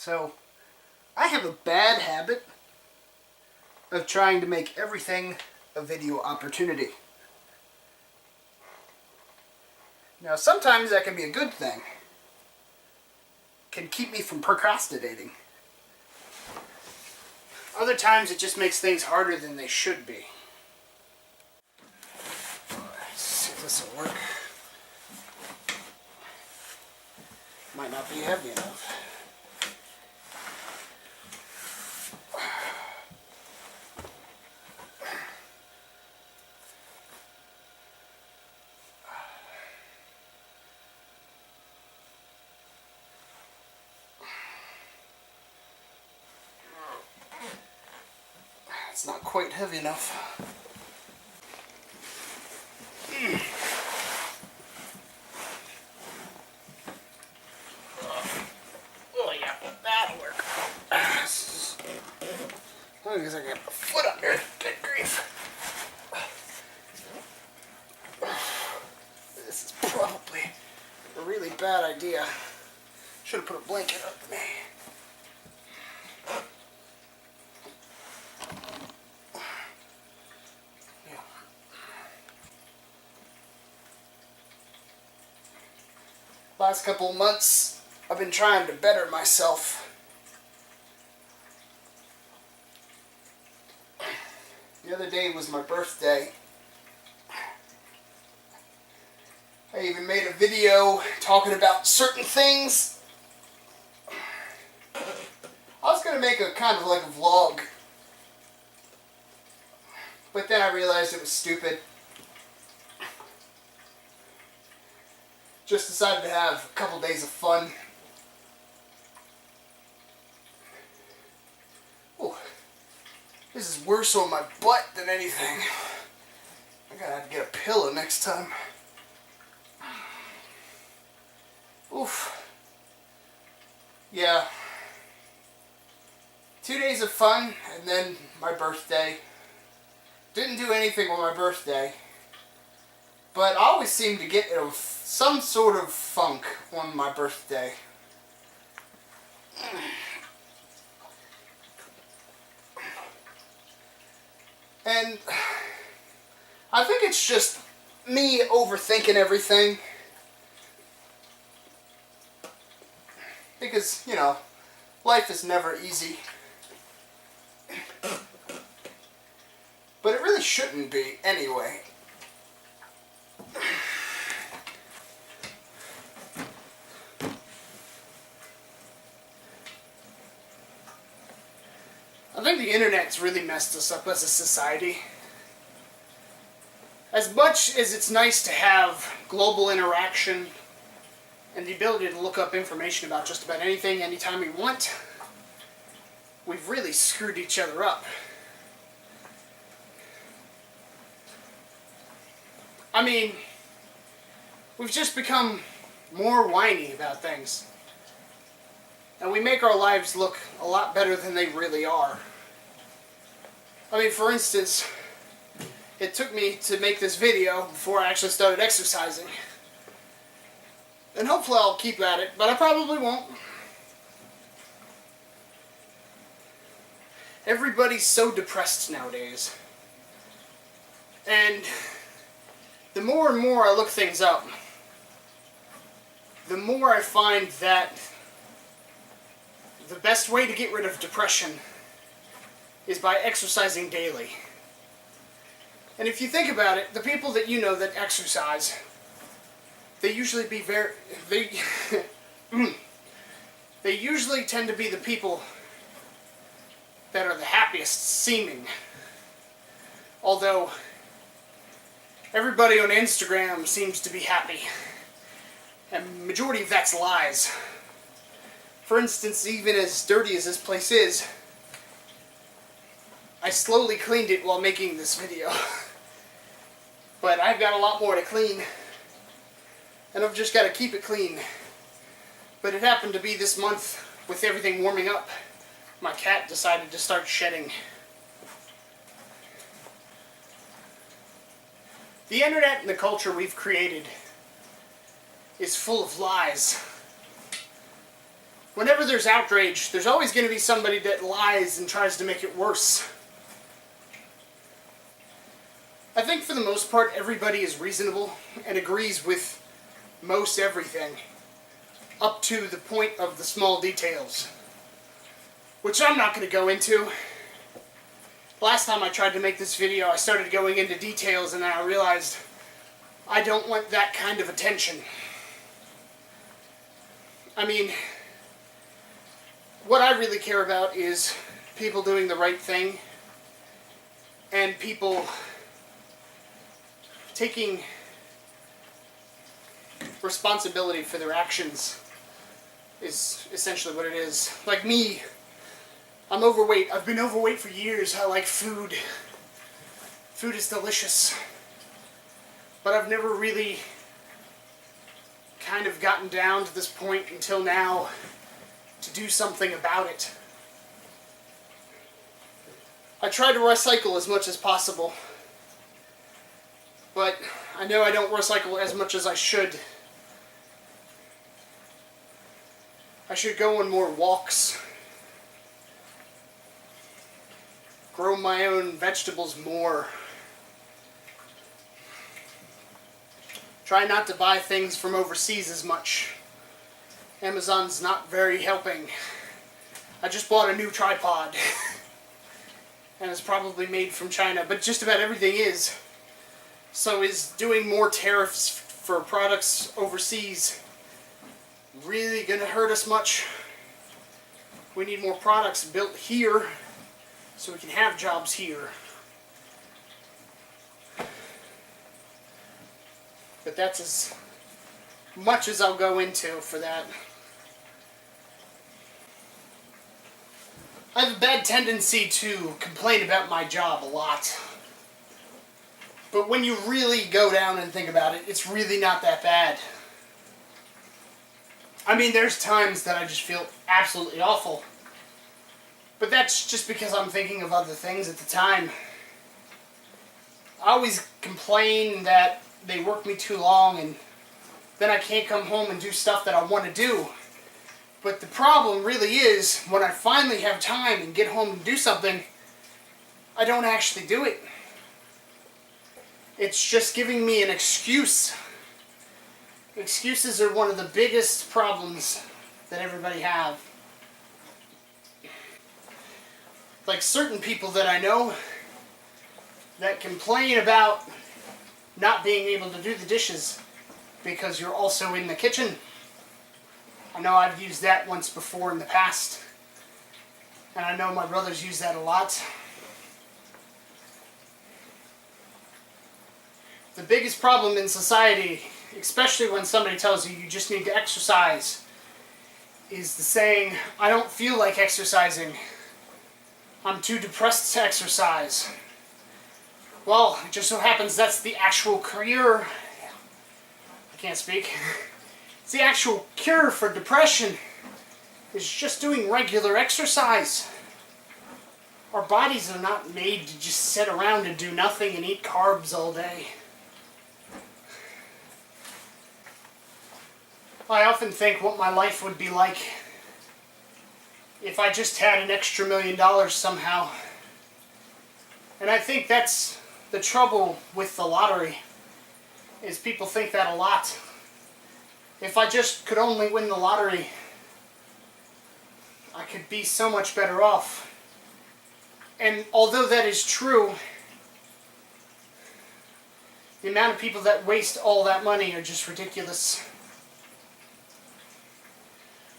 So, I have a bad habit of trying to make everything a video opportunity. Now, sometimes that can be a good thing. Can keep me from procrastinating. Other times it just makes things harder than they should be. Let's see if this will work. Might not be heavy enough. It's not quite heavy enough. Oh yeah, that'll work. As long as I get my foot under it, good grief. This is probably a really bad idea. Should have put a blanket up me. Last couple of months, I've been trying to better myself. The other day was my birthday. I even made a video talking about certain things. I was going to make a kind of like a vlog, but then I realized it was stupid. Just decided to have a couple days of fun. Ooh, this is worse on my butt than anything. I'm gonna have to get a pillow next time. Oof. Yeah. 2 days of fun and then my birthday. Didn't do anything on my birthday. But I always seem to get some sort of funk on my birthday. And I think it's just me overthinking everything. Because, you know, life is never easy. But it really shouldn't be anyway. I think the internet's really messed us up as a society. As much as it's nice to have global interaction and the ability to look up information about just about anything, anytime we want, we've really screwed each other up. I mean, we've just become more whiny about things. And we make our lives look a lot better than they really are. I mean, for instance, it took me to make this video before I actually started exercising. And hopefully I'll keep at it, but I probably won't. Everybody's so depressed nowadays. And the more and more I look things up, the more I find that the best way to get rid of depression is by exercising daily. And if you think about it, the people that you know that exercise, they usually they usually tend to be the people that are the happiest seeming. Although everybody on Instagram seems to be happy, and the majority of that's lies. For instance, even as dirty as this place is, I slowly cleaned it while making this video. But I've got a lot more to clean, and I've just got to keep it clean. But it happened to be this month, with everything warming up, my cat decided to start shedding. The internet and the culture we've created is full of lies. Whenever there's outrage, there's always going to be somebody that lies and tries to make it worse. I think for the most part, everybody is reasonable and agrees with most everything, up to the point of the small details, which I'm not going to go into. Last time I tried to make this video, I started going into details and then I realized I don't want that kind of attention. I mean, what I really care about is people doing the right thing and people taking responsibility for their actions is essentially what it is. Like me, I'm overweight. I've been overweight for years. I like food. Food is delicious. But I've never really kind of gotten down to this point until now to do something about it. I try to recycle as much as possible, but I know I don't recycle as much as I should. I should go on more walks, grow my own vegetables more, try not to buy things from overseas as much. Amazon's not very helping. I just bought a new tripod and it's probably made from China, but just about everything is. So is doing more tariffs for products overseas really gonna hurt us much? We need more products built here so we can have jobs here. But that's as much as I'll go into for that. I have a bad tendency to complain about my job a lot. But when you really go down and think about it, it's really not that bad. I mean, there's times that I just feel absolutely awful. But that's just because I'm thinking of other things at the time. I always complain that they work me too long and then I can't come home and do stuff that I want to do. But the problem really is, when I finally have time and get home and do something, I don't actually do it. It's just giving me an excuse. Excuses are one of the biggest problems that everybody have. Like certain people that I know that complain about not being able to do the dishes because you're also in the kitchen. I know I've used that once before in the past, and I know my brothers use that a lot. The biggest problem in society, especially when somebody tells you you just need to exercise, is the saying, I don't feel like exercising. I'm too depressed to exercise. Well, it just so happens that's the actual cure. I can't speak. It's the actual cure for depression, is just doing regular exercise. Our bodies are not made to just sit around and do nothing and eat carbs all day. I often think what my life would be like if I just had an extra $1 million somehow. And I think that's the trouble with the lottery, is people think that a lot. If I just could only win the lottery, I could be so much better off. And although that is true, the amount of people that waste all that money are just ridiculous.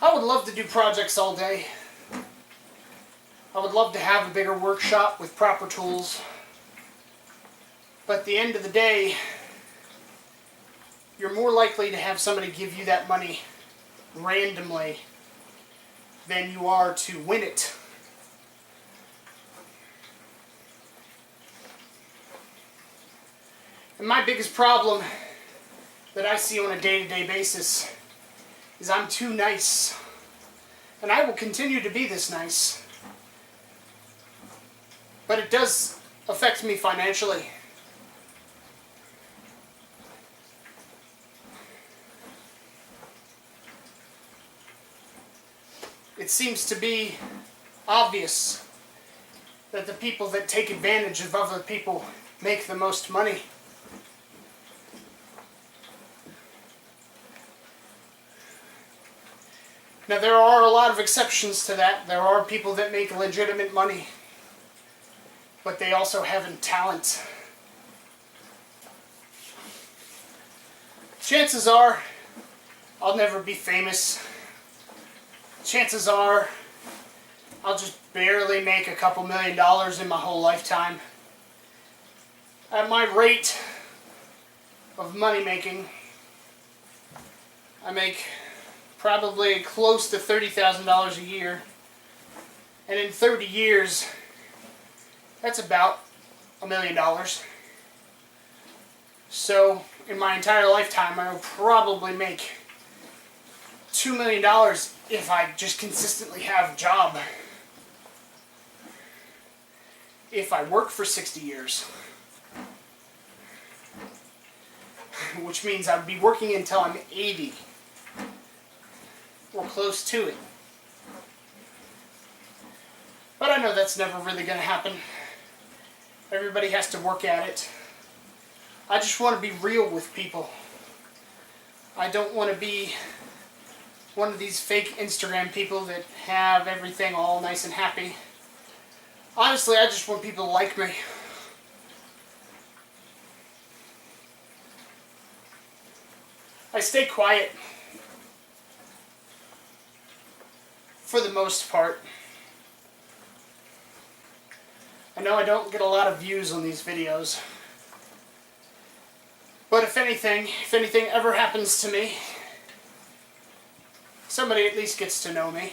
I would love to do projects all day. I would love to have a bigger workshop with proper tools. But at the end of the day, you're more likely to have somebody give you that money randomly than you are to win it. And my biggest problem that I see on a day-to-day basis is I'm too nice. And I will continue to be this nice. But it does affect me financially. it seems to be obvious that the people that take advantage of other people make the most money. Now, there are a lot of exceptions to that. There are people that make legitimate money, but they also have talent. Chances are, I'll never be famous. Chances are, I'll just barely make a couple $1,000,000 in my whole lifetime. At my rate of money making, I make probably close to $30,000 a year. And in 30 years, that's about $1,000,000. So, in my entire lifetime, I will probably make $2 million if I just consistently have a job. If I work for 60 years. Which means I would be working until I'm 80. Or close to it. But I know that's never really going to happen. Everybody has to work at it. I just want to be real with people. I don't want to be one of these fake Instagram people that have everything all nice and happy. Honestly, I just want people to like me. I stay quiet. For the most part. I know I don't get a lot of views on these videos. But if anything ever happens to me, somebody at least gets to know me.